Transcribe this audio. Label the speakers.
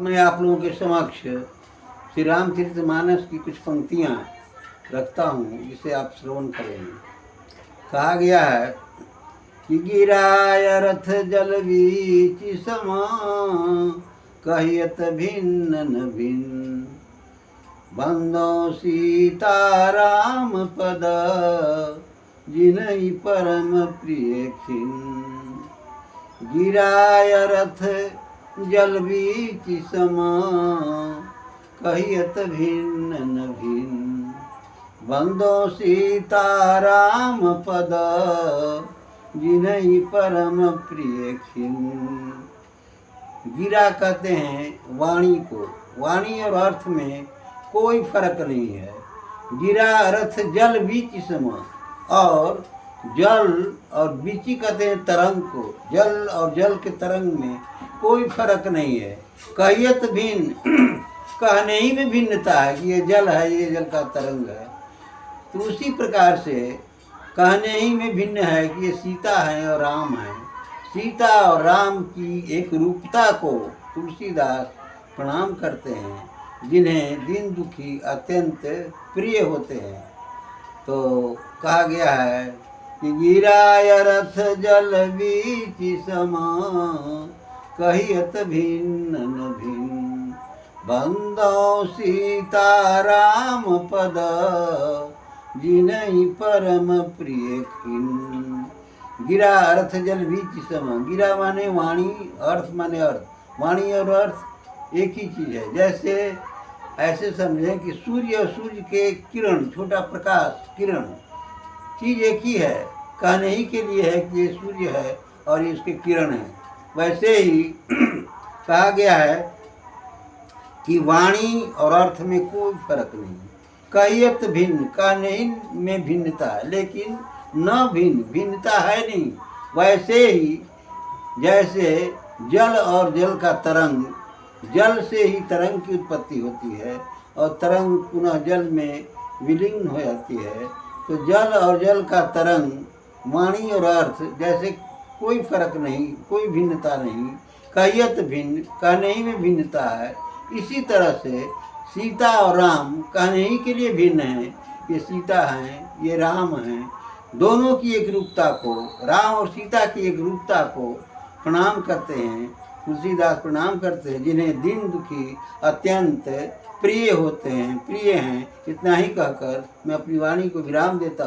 Speaker 1: मैं आप लोगों के समक्ष श्री रामचरितमानस की कुछ पंक्तियाँ रखता हूँ जिसे आप श्रवण करेंगे। कहा गया है कि गिराय रथ जल बीच समा, कहियत भिन्न न भिन्न, बंदो सीता राम पद, जिनहि परम प्रिय खिन्न। गिराय रथ जल बीच समा, कहियत भिन्न न भिन्न, बंदो सीता राम पद, जिनहि परम प्रिय खिन्न। गिरा कहते हैं वाणी को। वाणी और अर्थ में कोई फर्क नहीं है। गिरा रथ जल बीच समा, और जल और बीची कहते हैं तरंग को। जल और जल के तरंग में कोई फर्क नहीं है। कहियत भिन्न, कहने ही में भिन्नता है कि ये जल है, ये जल का तरंग है। तो उसी प्रकार से कहने ही में भिन्न है कि ये सीता है और राम है। सीता और राम की एक रूपता को तुलसीदास प्रणाम करते हैं, जिन्हें दीन दुखी अत्यंत प्रिय होते हैं। तो कहा गया है कि गिराय रथ जल बीच समा, कहियत भिन्न न भिन्न, बंदो सीता राम पद, जिनहि परम प्रिय खिन्न। गिरा अर्थ जल बीच समा। गिरा माने वाणी, अर्थ माने अर्थ। वाणी और अर्थ एक ही चीज है। जैसे ऐसे समझें कि सूर्य और सूर्य के किरण, छोटा प्रकाश किरण, चीज एक ही है। कहने ही के लिए है कि ये सूर्य है और ये इसके किरण है। वैसे ही कहा गया है कि वाणी और अर्थ में कोई फर्क नहीं। कहियत भिन्न, कहने ही में भिन्नता है, लेकिन न भिन्न, भिन्नता है नहीं। वैसे ही जैसे जल और जल का तरंग, जल से ही तरंग की उत्पत्ति होती है और तरंग पुनः जल में विलीन हो जाती है। तो जल और जल का तरंग, वाणी और अर्थ जैसे कोई फर्क नहीं, कोई भिन्नता नहीं। कहियत भिन्न, कहने ही में भिन्नता है। इसी तरह से सीता और राम कहने ही के लिए भिन्न हैं। ये सीता हैं, ये राम हैं। दोनों की एक रूपता को, राम और सीता की एक रूपता को प्रणाम करते हैं। तुलसीदास प्रणाम करते हैं, जिन्हें दीन दुखी अत्यंत प्रिय होते हैं, प्रिय हैं। इतना ही कहकर मैं अपनी वाणी को विराम देता हूँ।